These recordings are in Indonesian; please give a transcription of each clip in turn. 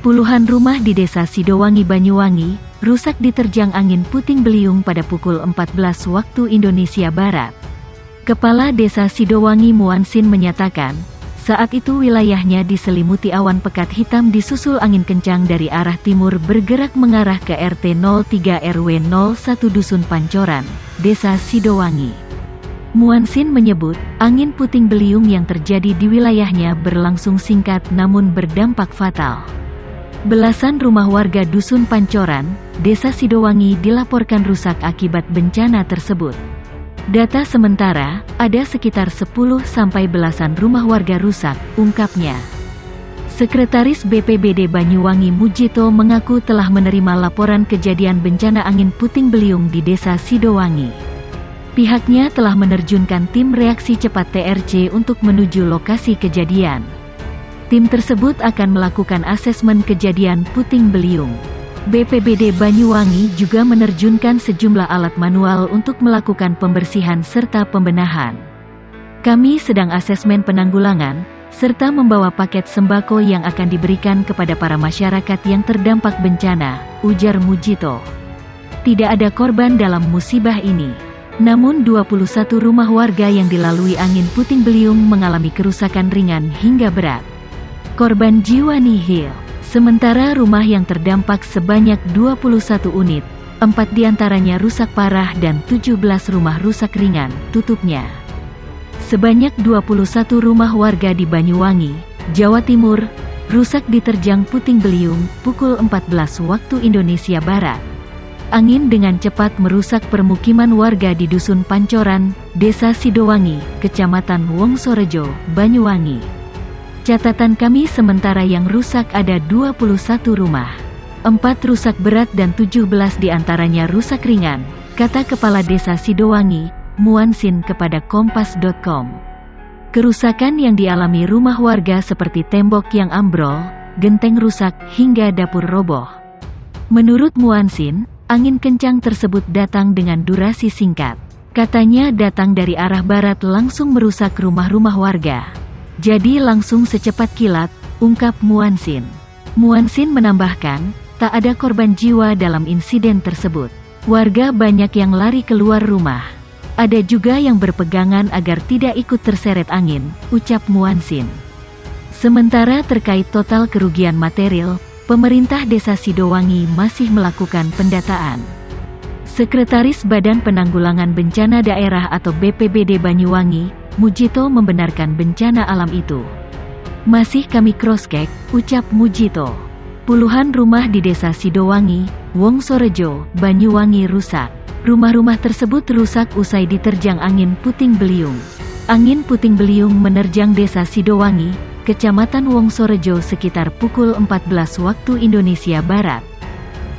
Puluhan rumah di Desa Sidowangi, Banyuwangi, rusak diterjang angin puting beliung pada pukul 14 waktu Indonesia Barat. Kepala Desa Sidowangi Muansin menyatakan, saat itu wilayahnya diselimuti awan pekat hitam disusul angin kencang dari arah timur bergerak mengarah ke RT 03 RW 01 Dusun Pancoran, Desa Sidowangi. Muansin menyebut, angin puting beliung yang terjadi di wilayahnya berlangsung singkat namun berdampak fatal. Belasan rumah warga Dusun Pancoran, Desa Sidowangi dilaporkan rusak akibat bencana tersebut. Data sementara, ada sekitar 10 sampai belasan rumah warga rusak, ungkapnya. Sekretaris BPBD Banyuwangi Mujito mengaku telah menerima laporan kejadian bencana angin puting beliung di Desa Sidowangi. Pihaknya telah menerjunkan tim reaksi cepat TRC untuk menuju lokasi kejadian. Tim tersebut akan melakukan asesmen kejadian puting beliung. BPBD Banyuwangi juga menerjunkan sejumlah alat manual untuk melakukan pembersihan serta pembenahan. Kami sedang asesmen penanggulangan, serta membawa paket sembako yang akan diberikan kepada para masyarakat yang terdampak bencana, ujar Mujito. Tidak ada korban dalam musibah ini. Namun 21 rumah warga yang dilalui angin puting beliung mengalami kerusakan ringan hingga berat. Korban jiwa nihil. Sementara rumah yang terdampak sebanyak 21 unit, 4 diantaranya rusak parah dan 17 rumah rusak ringan, tutupnya. Sebanyak 21 rumah warga di Banyuwangi, Jawa Timur, rusak diterjang puting beliung pukul 14 waktu Indonesia Barat. Angin dengan cepat merusak permukiman warga di Dusun Pancoran, Desa Sidowangi, Kecamatan Wongsorejo, Banyuwangi. Catatan kami sementara yang rusak ada 21 rumah. 4 rusak berat dan 17 diantaranya rusak ringan, kata Kepala Desa Sidowangi, Muansin kepada Kompas.com. Kerusakan yang dialami rumah warga seperti tembok yang ambrol, genteng rusak, hingga dapur roboh. Menurut Muansin, angin kencang tersebut datang dengan durasi singkat. Katanya datang dari arah barat langsung merusak rumah-rumah warga. Jadi langsung secepat kilat, ungkap Muansin. Muansin menambahkan, tak ada korban jiwa dalam insiden tersebut. Warga banyak yang lari keluar rumah. Ada juga yang berpegangan agar tidak ikut terseret angin, ucap Muansin. Sementara terkait total kerugian material, pemerintah Desa Sidowangi masih melakukan pendataan. Sekretaris Badan Penanggulangan Bencana Daerah atau BPBD Banyuwangi, Mujito membenarkan bencana alam itu. Masih kami cross-check, ucap Mujito. Puluhan rumah di Desa Sidowangi, Wongsorejo, Banyuwangi rusak. Rumah-rumah tersebut rusak usai diterjang angin puting beliung. Angin puting beliung menerjang Desa Sidowangi, Kecamatan Wongsorejo sekitar pukul 14 waktu Indonesia Barat.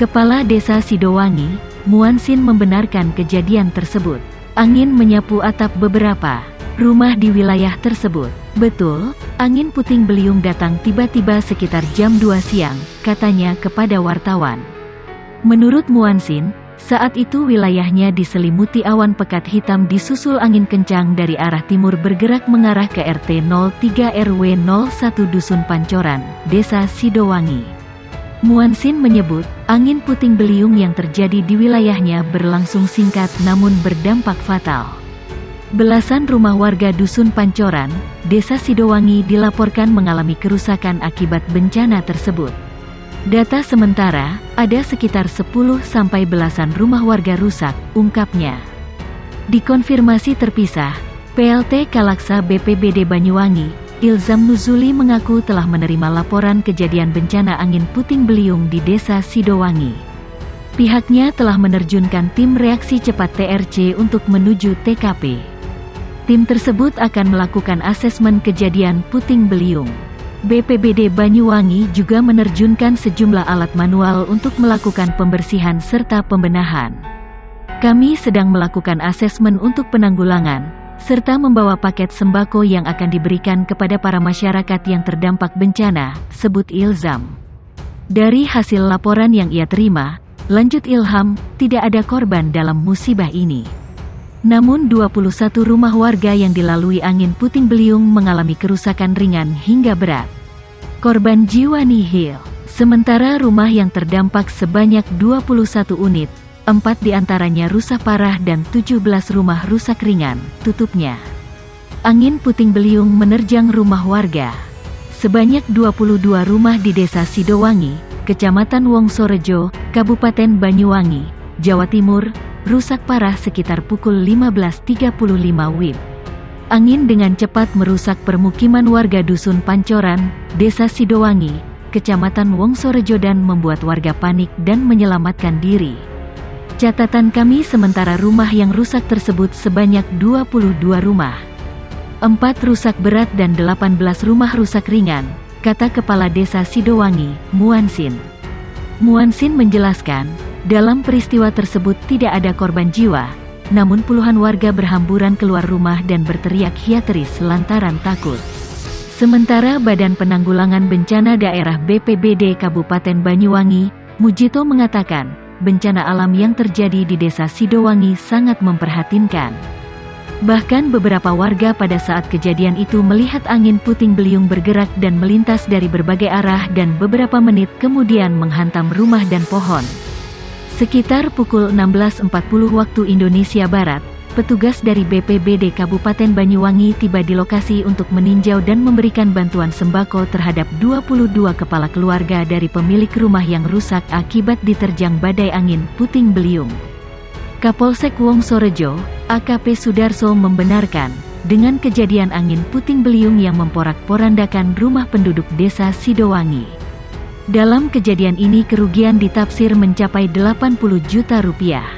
Kepala Desa Sidowangi, Muansin membenarkan kejadian tersebut. Angin menyapu atap beberapa rumah di wilayah tersebut. Betul, angin puting beliung datang tiba-tiba sekitar jam 2 siang, katanya kepada wartawan. Menurut Muansin, saat itu wilayahnya diselimuti awan pekat hitam disusul angin kencang dari arah timur bergerak mengarah ke RT 03 RW 01 Dusun Pancoran, Desa Sidowangi. Muansin menyebut, angin puting beliung yang terjadi di wilayahnya berlangsung singkat namun berdampak fatal. Belasan rumah warga Dusun Pancoran, Desa Sidowangi dilaporkan mengalami kerusakan akibat bencana tersebut. Data sementara, ada sekitar 10 sampai belasan rumah warga rusak, ungkapnya. Dikonfirmasi terpisah, PLT Kalaksa BPBD Banyuwangi, Ilzam Nuzuli mengaku telah menerima laporan kejadian bencana angin puting beliung di Desa Sidowangi. Pihaknya telah menerjunkan tim reaksi cepat TRC untuk menuju TKP. Tim tersebut akan melakukan asesmen kejadian puting beliung. BPBD Banyuwangi juga menerjunkan sejumlah alat manual untuk melakukan pembersihan serta pembenahan. Kami sedang melakukan asesmen untuk penanggulangan, serta membawa paket sembako yang akan diberikan kepada para masyarakat yang terdampak bencana, sebut Ilzam. Dari hasil laporan yang ia terima, lanjut Ilham, tidak ada korban dalam musibah ini. Namun 21 rumah warga yang dilalui angin puting beliung mengalami kerusakan ringan hingga berat. Korban jiwa nihil. Sementara rumah yang terdampak sebanyak 21 unit, 4 diantaranya rusak parah dan 17 rumah rusak ringan, tutupnya. Angin puting beliung menerjang rumah warga. Sebanyak 22 rumah di Desa Sidowangi, Kecamatan Wongsorejo, Kabupaten Banyuwangi, Jawa Timur, rusak parah sekitar pukul 15.35 WIB. Angin dengan cepat merusak permukiman warga Dusun Pancoran, Desa Sidowangi, Kecamatan Wongsorejo dan membuat warga panik dan menyelamatkan diri. Catatan kami sementara rumah yang rusak tersebut sebanyak 22 rumah. 4 rusak berat dan 18 rumah rusak ringan, kata Kepala Desa Sidowangi, Muansin. Muansin menjelaskan, dalam peristiwa tersebut tidak ada korban jiwa, namun puluhan warga berhamburan keluar rumah dan berteriak histeris lantaran takut. Sementara Badan Penanggulangan Bencana Daerah BPBD Kabupaten Banyuwangi, Mujito mengatakan, bencana alam yang terjadi di Desa Sidowangi sangat memprihatinkan. Bahkan beberapa warga pada saat kejadian itu melihat angin puting beliung bergerak dan melintas dari berbagai arah dan beberapa menit kemudian menghantam rumah dan pohon. Sekitar pukul 16.40 waktu Indonesia Barat, petugas dari BPBD Kabupaten Banyuwangi tiba di lokasi untuk meninjau dan memberikan bantuan sembako terhadap 22 kepala keluarga dari pemilik rumah yang rusak akibat diterjang badai angin puting beliung. Kapolsek Wongsorejo, AKP Sudarso membenarkan, dengan kejadian angin puting beliung yang memporak-porandakan rumah penduduk Desa Sidowangi. Dalam kejadian ini kerugian ditafsir mencapai 80 juta rupiah.